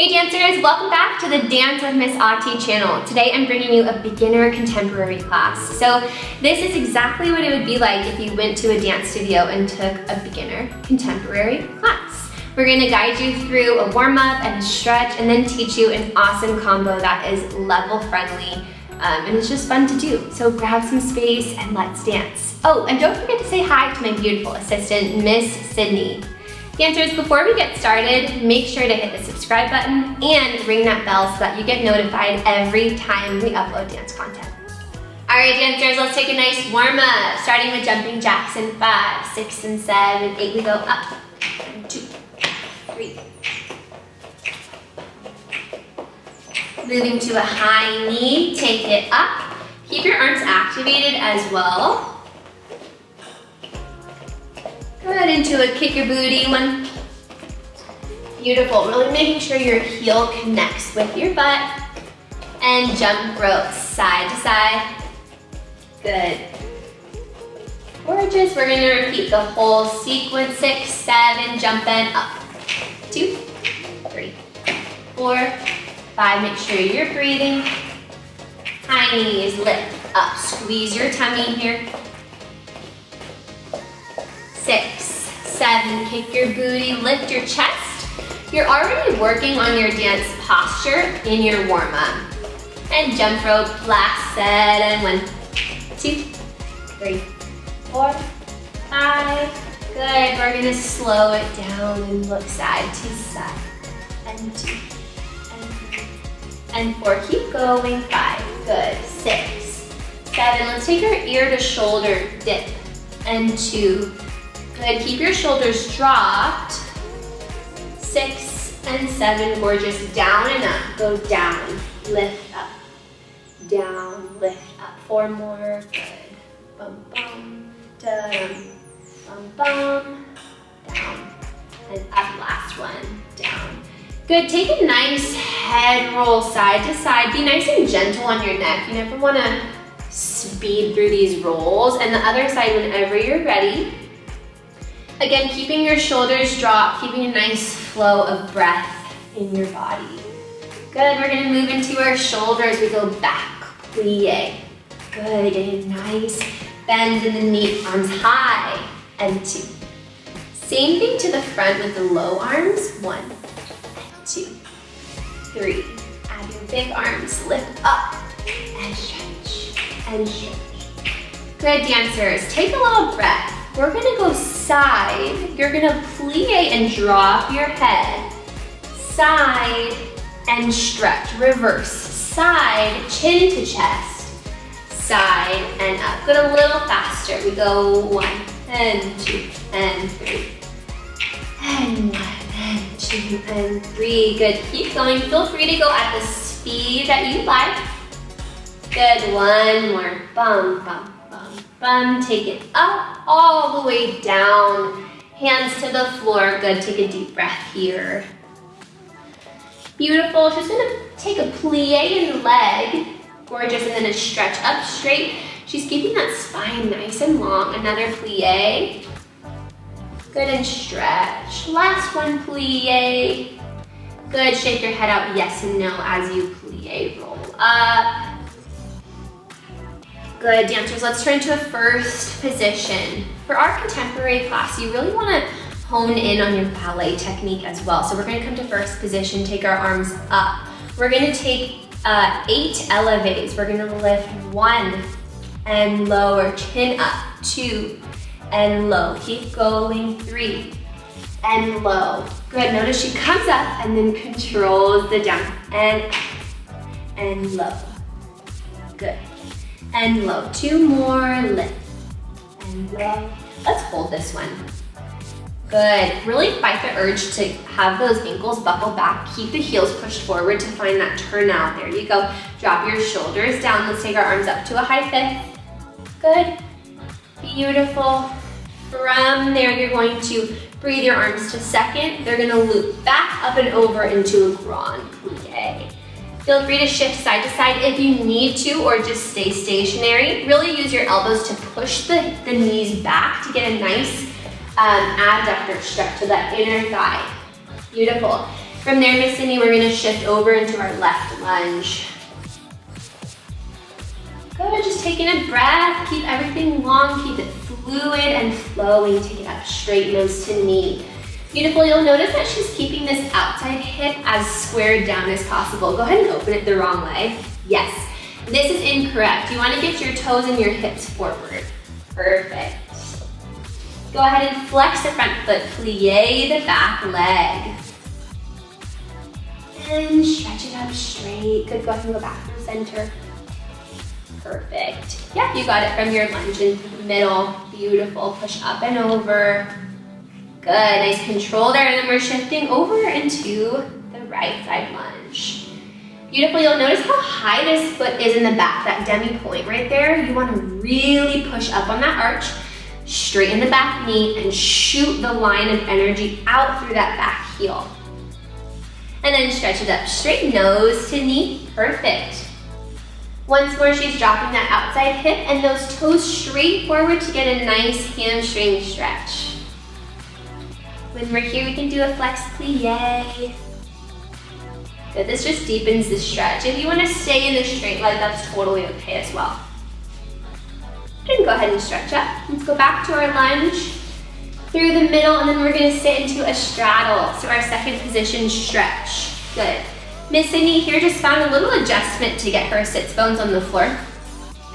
Hey dancers, welcome back to the Dance with Miss Auti channel. Today I'm bringing you a beginner contemporary class. So this is exactly what it would be like if you went to a dance studio and took a beginner contemporary class. We're gonna guide you through a warm-up and a stretch and then teach you an awesome combo that is level friendly and it's just fun to do. So grab some space and let's dance. Oh, and don't forget to say hi to my beautiful assistant, Miss Sydney. Dancers, before we get started, make sure to hit the subscribe button and ring that bell so that you get notified every time we upload dance content. All right, dancers, let's take a nice warm up, starting with jumping jacks in 5, 6, and 7, 8. We go up, 1, 2, 3. Moving to a high knee, take it up. Keep your arms activated as well. Good, into a kick your booty one. Beautiful, really making sure your heel connects with your butt. And jump rope side to side. Good. Gorgeous, we're gonna repeat the whole sequence. 6, 7, jumping up. 2, 3, 4, 5, make sure you're breathing. High knees, lift up, squeeze your tummy here. 6, 7, kick your booty, lift your chest. You're already working on your dance posture in your warm-up. And jump rope, last set, and 1, 2, 3, 4, 5. Good, we're gonna slow it down and look side to side. And 2, and 3, and 4, keep going, 5, good, 6, 7, let's take our ear to shoulder dip, and 2, good, keep your shoulders dropped. 6 and 7, gorgeous, down and up, go down, lift up, down, lift up. 4 more, good, bum, bum, dum, bum, bum, down, and up, last one, down. Good, take a nice head roll side to side, be nice and gentle on your neck. You never wanna speed through these rolls. And the other side whenever you're ready. Again, keeping your shoulders dropped, keeping a nice flow of breath in your body. Good, we're gonna move into our shoulders. We go back, plie. Good, and nice bend in the knee, arms high, and 2. Same thing to the front with the low arms. 1, and 2, 3. Add your big arms, lift up, and stretch, and stretch. Good, dancers, take a little breath. We're gonna go side, you're gonna plie and drop your head. Side and stretch, reverse. Side, chin to chest. Side and up. Good, a little faster. We go 1, and 2, and 3. And 1, and 2, and 3. Good, keep going. Feel free to go at the speed that you like. Good, 1 more. Bum, bum. Bum, take it up, all the way down. Hands to the floor, good, take a deep breath here. Beautiful, just gonna take a plie in the leg. Gorgeous, and then a stretch up straight. She's keeping that spine nice and long. Another plie. Good, and stretch. Last one, plie. Good, shake your head out yes and no as you plie, roll up. Good, dancers, let's turn to a first position. For our contemporary class, you really wanna hone in on your ballet technique as well. So we're gonna come to first position, take our arms up. We're gonna take 8 elevates. We're gonna lift 1 and lower, chin up, 2 and low. Keep going, 3 and low. Good, notice she comes up and then controls the down and up and low. Good. And low, 2 more, lift, and low. Let's hold this one. Good, really fight the urge to have those ankles buckle back, keep the heels pushed forward to find that turnout. There you go. Drop your shoulders down. Let's take our arms up to a high fifth. Good, beautiful. From there, you're going to breathe your arms to second. They're gonna loop back up and over into a grand plie. Feel free to shift side to side if you need to, or just stay stationary. Really use your elbows to push the knees back to get a nice adductor stretch to that inner thigh. Beautiful. From there, Miss Sydney, we're gonna shift over into our left lunge. Good, just taking a breath. Keep everything long, keep it fluid and flowing. Take it up straight, nose to knee. Beautiful, you'll notice that she's keeping this outside hip as squared down as possible. Go ahead and open it the wrong way. Yes, this is incorrect. You wanna get your toes and your hips forward. Perfect. Go ahead and flex the front foot, plie the back leg. And stretch it up straight. Good, go ahead and go back to the center. Perfect. Yeah, you got it from your lunge into the middle. Beautiful, push up and over. Good, nice control there. And then we're shifting over into the right side lunge. Beautiful, you'll notice how high this foot is in the back, that demi point right there. You wanna really push up on that arch, straighten the back knee, and shoot the line of energy out through that back heel. And then stretch it up straight, nose to knee, perfect. Once more, she's dropping that outside hip and those toes straight forward to get a nice hamstring stretch. When we're here, we can do a flex plie. Good, this just deepens the stretch. If you want to stay in the straight leg, that's totally okay as well. You can go ahead and stretch up. Let's go back to our lunge, through the middle, and then we're gonna sit into a straddle. So our second position stretch. Good. Miss Sydney here just found a little adjustment to get her sits bones on the floor.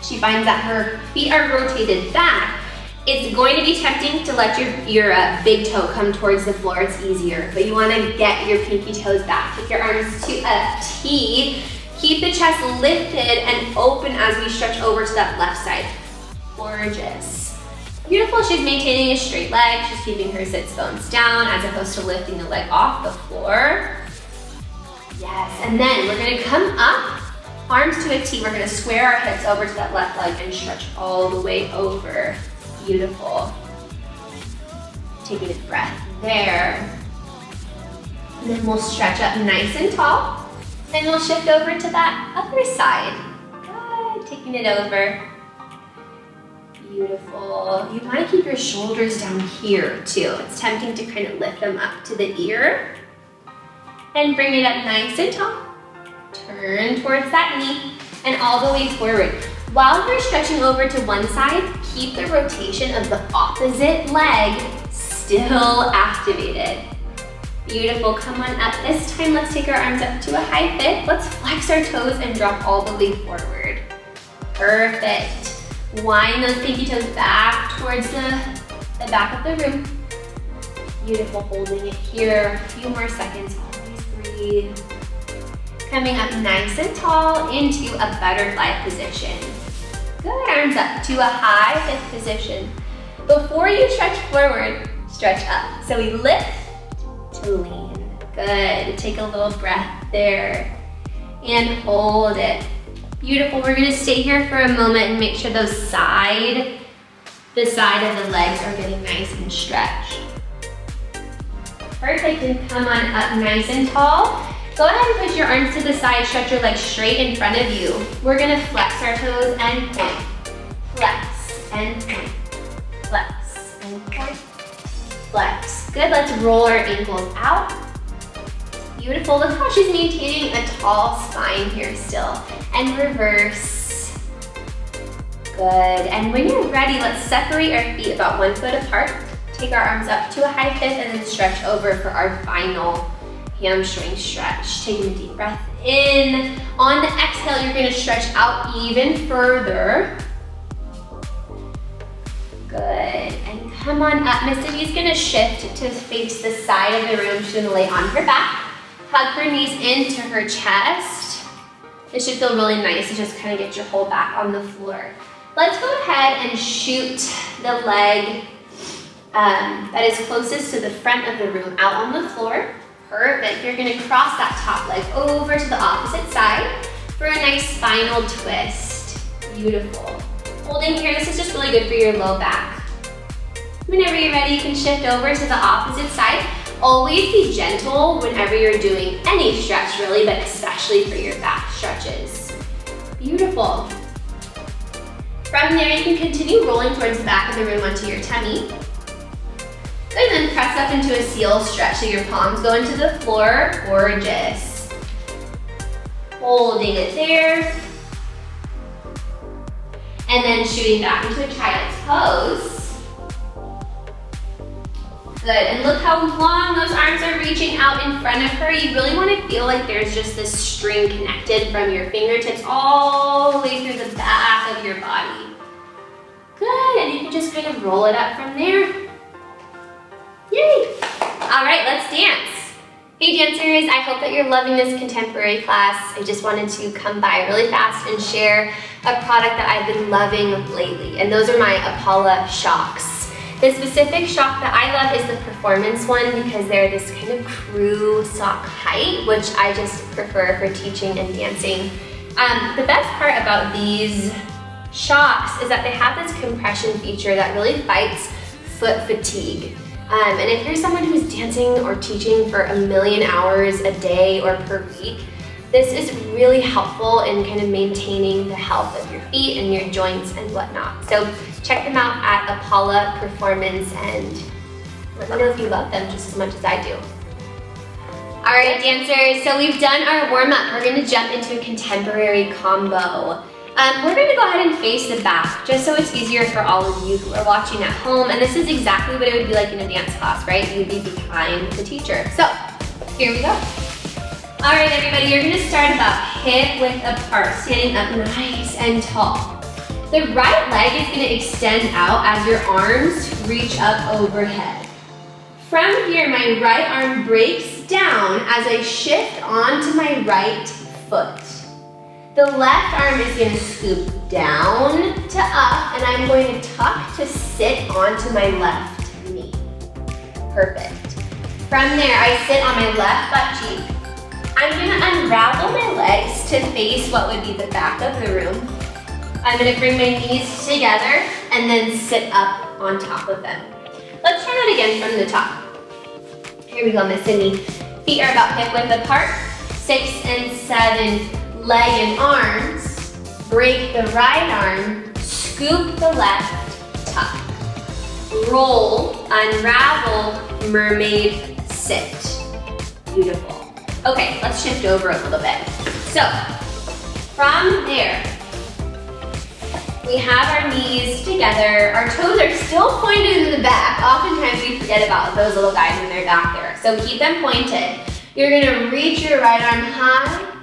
She finds that her feet are rotated back. It's going to be tempting to let your big toe come towards the floor. It's easier, but you want to get your pinky toes back. Take your arms to a T. Keep the chest lifted and open as we stretch over to that left side. Gorgeous. Beautiful, she's maintaining a straight leg. She's keeping her sits bones down as opposed to lifting the leg off the floor. Yes, and then we're gonna come up, arms to a T. We're gonna square our hips over to that left leg and stretch all the way over. Beautiful. Taking a breath there. And then we'll stretch up nice and tall. Then we'll shift over to that other side. Good, taking it over. Beautiful. You wanna keep your shoulders down here too. It's tempting to kind of lift them up to the ear. And bring it up nice and tall. Turn towards that knee and all the way forward. While you're stretching over to one side, keep the rotation of the opposite leg still activated. Beautiful, come on up. This time, let's take our arms up to a high fit. Let's flex our toes and drop all the way forward. Perfect. Wind those pinky toes back towards the back of the room. Beautiful, holding it here. A few more seconds. Breathe. Coming up nice and tall into a butterfly position. Good, arms up to a high hip position. Before you stretch forward, stretch up. So we lift to lean. Good, take a little breath there. And hold it. Beautiful, we're gonna stay here for a moment and make sure the side of the legs are getting nice and stretched. Perfect, and come on up nice and tall. Go ahead and push your arms to the side, stretch your legs straight in front of you. We're gonna flex our toes and point. Flex and point. Flex and point. Flex. Good, let's roll our ankles out. Beautiful, look how she's maintaining a tall spine here still. And reverse. Good, and when you're ready, let's separate our feet about 1 foot apart. Take our arms up to a high fifth and then stretch over for our final hamstring stretch. Taking a deep breath in. On the exhale, you're gonna stretch out even further. Good, and come on up. Miss Sydney's gonna shift to face the side of the room. She's gonna lay on her back, hug her knees into her chest. It should feel really nice to just kind of get your whole back on the floor. Let's go ahead and shoot the leg that is closest to the front of the room out on the floor. Perfect. You're gonna cross that top leg over to the opposite side for a nice spinal twist. Beautiful. Holding here, this is just really good for your low back. Whenever you're ready, you can shift over to the opposite side. Always be gentle whenever you're doing any stretch really, but especially for your back stretches. Beautiful. From there, you can continue rolling towards the back of the room onto your tummy. Good, then press up into a seal stretch so your palms go into the floor. Gorgeous. Holding it there. And then shooting back into a child's pose. Good, and look how long those arms are reaching out in front of her. You really want to feel like there's just this string connected from your fingertips all the way through the back of your body. Good, and you can just kind of roll it up from there. Yay! All right, let's dance. Hey dancers, I hope that you're loving this contemporary class. I just wanted to come by really fast and share a product that I've been loving lately, and those are my Apollo shocks. The specific shock that I love is the performance one because they're this kind of crew sock height, which I just prefer for teaching and dancing. The best part about these shocks is that they have this compression feature that really fights foot fatigue. And if you're someone who's dancing or teaching for 1,000,000 hours a day or per week, this is really helpful in kind of maintaining the health of your feet and your joints and whatnot. So check them out at Apollo Performance and let me know if you love them just as much as I do. All right, dancers, so we've done our warm-up. We're gonna jump into a contemporary combo. We're gonna go ahead and face the back, just so it's easier for all of you who are watching at home. And this is exactly what it would be like in a dance class, right? You'd be behind the teacher. So, here we go. All right, everybody, you're gonna start about hip-width apart, standing up nice and tall. The right leg is gonna extend out as your arms reach up overhead. From here, my right arm breaks down as I shift onto my right foot. The left arm is going to scoop down to up, and I'm going to tuck to sit onto my left knee. Perfect. From there, I sit on my left butt cheek. I'm going to unravel my legs to face what would be the back of the room. I'm going to bring my knees together and then sit up on top of them. Let's try that again from the top. Here we go, Miss Sydney. Feet are about hip width apart. 6 and 7. Leg and arms, break the right arm, scoop the left, tuck. Roll, unravel, mermaid, sit. Beautiful. Okay, let's shift over a little bit. So, from there, we have our knees together. Our toes are still pointed in the back. Oftentimes we forget about those little guys when they're back there. So keep them pointed. You're gonna reach your right arm high,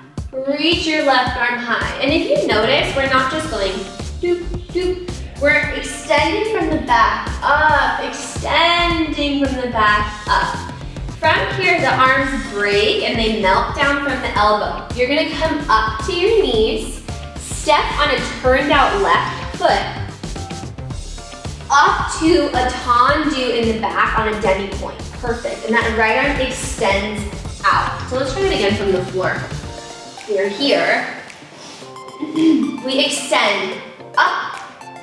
reach your left arm high. And if you notice, we're not just going doop, doop. We're extending from the back up, extending from the back up. From here, the arms break and they melt down from the elbow. You're gonna come up to your knees, step on a turned out left foot, up to a tendu in the back on a demi-point. Perfect, and that right arm extends out. So let's try it again from the floor. We're here. We extend up,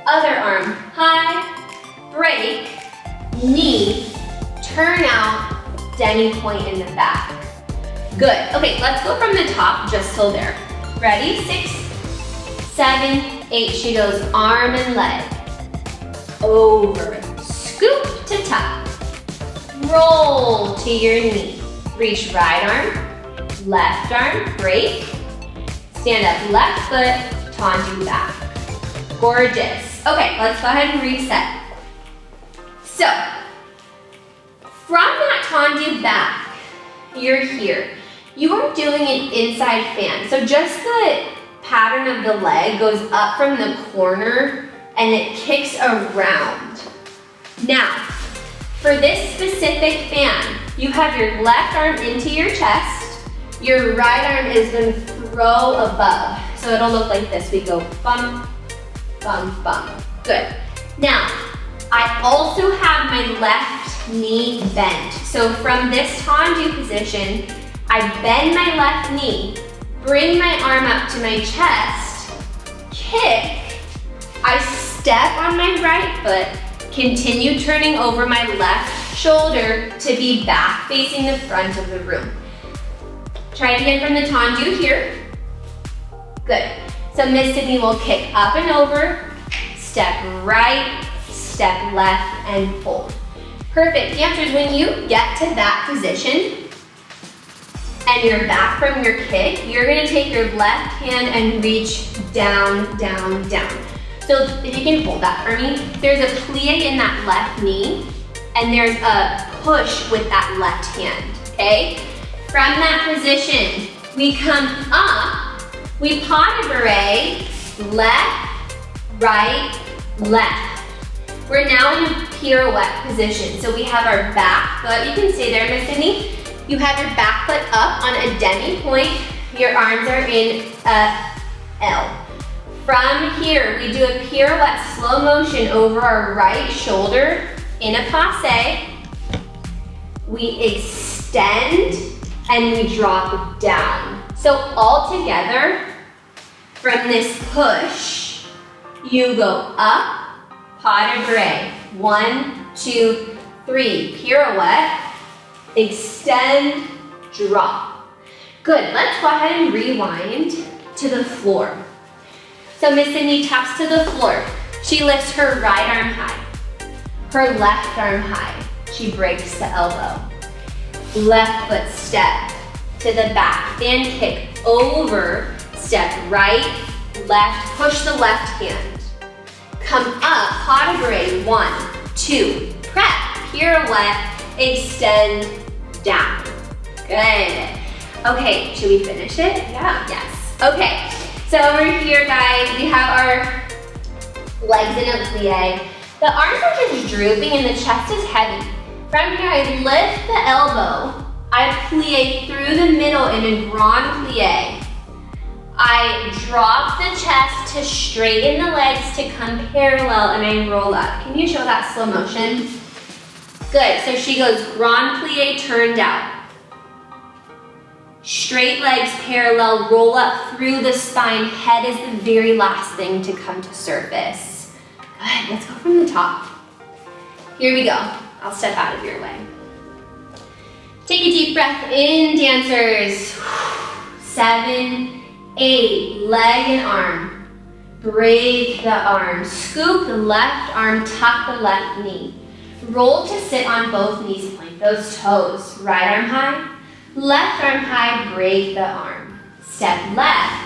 other arm high, break, knee, turn out, demi-point in the back. Good. Okay, let's go from the top just till there. Ready? 6, 7, 8. She goes arm and leg. Over. Scoop to tuck. Roll to your knee. Reach right arm. Left arm, break, stand up left foot, tendu back. Gorgeous. Okay, let's go ahead and reset. So, from that tendu back, you're here. You are doing an inside fan. So just the pattern of the leg goes up from the corner and it kicks around. Now, for this specific fan, you have your left arm into your chest. Your right arm is going to throw above. So it'll look like this. We go bump, bump, bump. Good. Now, I also have my left knee bent. So from this tendu position, I bend my left knee, bring my arm up to my chest, kick, I step on my right foot, continue turning over my left shoulder to be back facing the front of the room. Try it again from the tendu here. Good. So Miss Sydney will kick up and over, step right, step left, and hold. Perfect. Dancers, when you get to that position and you're back from your kick, you're gonna take your left hand and reach down, down, down. So if you can hold that for me, there's a plie in that left knee and there's a push with that left hand, okay? From that position, we come up, we pas de bourrée, left, right, left. We're now in a pirouette position. So we have our back foot, you can stay there, Miss Sydney. You have your back foot up on a demi-point, your arms are in a L. From here, we do a pirouette slow motion over our right shoulder in a passe. We extend and we drop down. So all together, from this push, you go up, pas de bourrée. 1, 2, 3, pirouette, extend, drop. Good, let's go ahead and rewind to the floor. So Miss Sydney taps to the floor. She lifts her right arm high, her left arm high. She breaks the elbow. Left foot step to the back, fan kick over, step right, left, push the left hand. Come up, pas de bourrée, 1, 2, prep, pirouette, extend, down. Good. Okay, should we finish it? Yeah. Yes. Okay, so over here, guys, we have our legs in a plie. The arms are just drooping and the chest is heavy. From here, I lift the elbow. I plie through the middle in a grand plie. I drop the chest to straighten the legs to come parallel and I roll up. Can you show that slow motion? Good, so she goes grand plie, turned out. Straight legs parallel, roll up through the spine. Head is the very last thing to come to surface. Good, let's go from the top. Here we go. I'll step out of your way. Take a deep breath in, dancers. 7, 8, leg and arm. Break the arm. Scoop the left arm, tuck the left knee. Roll to sit on both knees, point those toes. Right arm high, left arm high, break the arm. Step left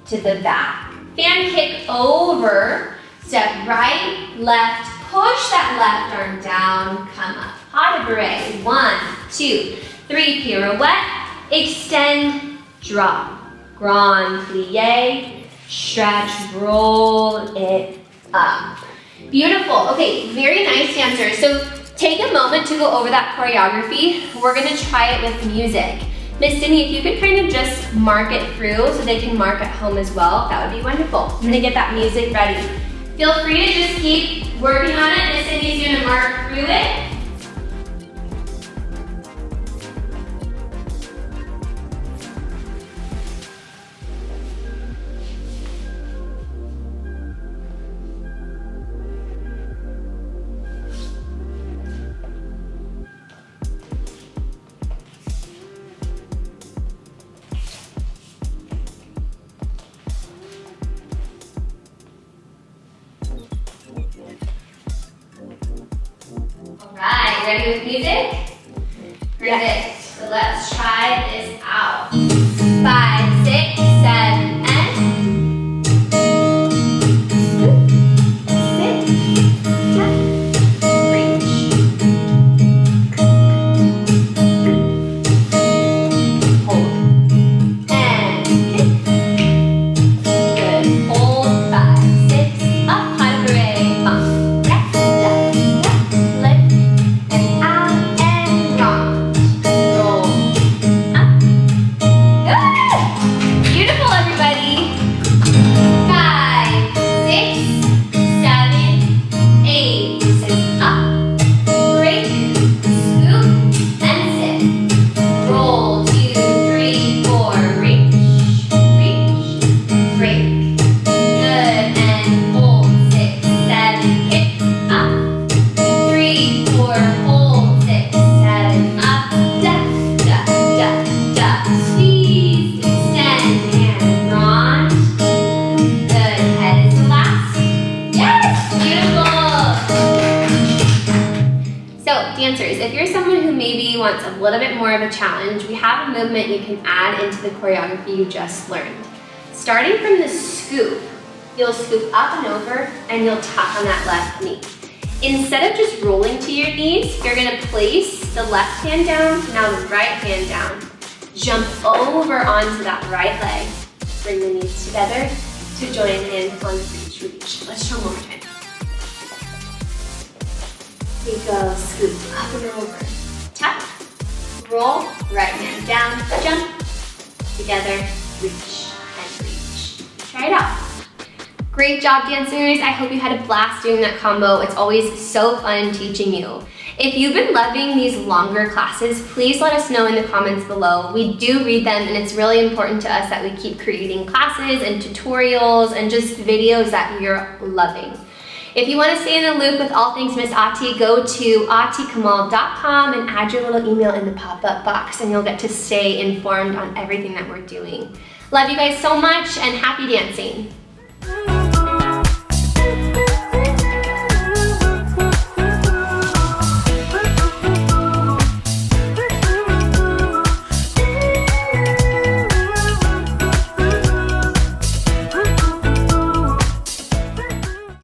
to the back. Fan kick over, step right, left, push that left arm down, come up. Pas de bourrée, 1, 2, 3, pirouette, extend, drop. Grand plie, stretch, roll it up. Beautiful. Okay, very nice, dancers. So take a moment to go over that choreography. We're gonna try it with music. Miss Sydney, if you could kind of just mark it through so they can mark at home as well, that would be wonderful. I'm gonna get that music ready. Feel free to just keep working on it. Miss Sydney's gonna mark through it. Ready with music? Perfect. Yes. So let's try this out. 5, 6, 7, and 6, 7, reach. Hold. And kick. Good. Hold. 5, 6, up, pas de bourrée, bump. Up, wants a little bit more of a challenge, we have a movement you can add into the choreography you just learned. Starting from the scoop, you'll scoop up and over and you'll tap on that left knee. Instead of just rolling to your knees, you're gonna place the left hand down, now the right hand down. Jump over onto that right leg. Bring the knees together to join in on the reach. Let's try one more time. Here we go, scoop up and over. Tap, roll, right hand down, jump, together, reach and reach. Try it out. Great job, dancers. I hope you had a blast doing that combo. It's always so fun teaching you. If you've been loving these longer classes, please let us know in the comments below. We do read them, and it's really important to us that we keep creating classes and tutorials and just videos that you're loving. If you want to stay in the loop with all things Miss Auti, go to autikamal.com and add your little email in the pop-up box, and you'll get to stay informed on everything that we're doing. Love you guys so much, and happy dancing.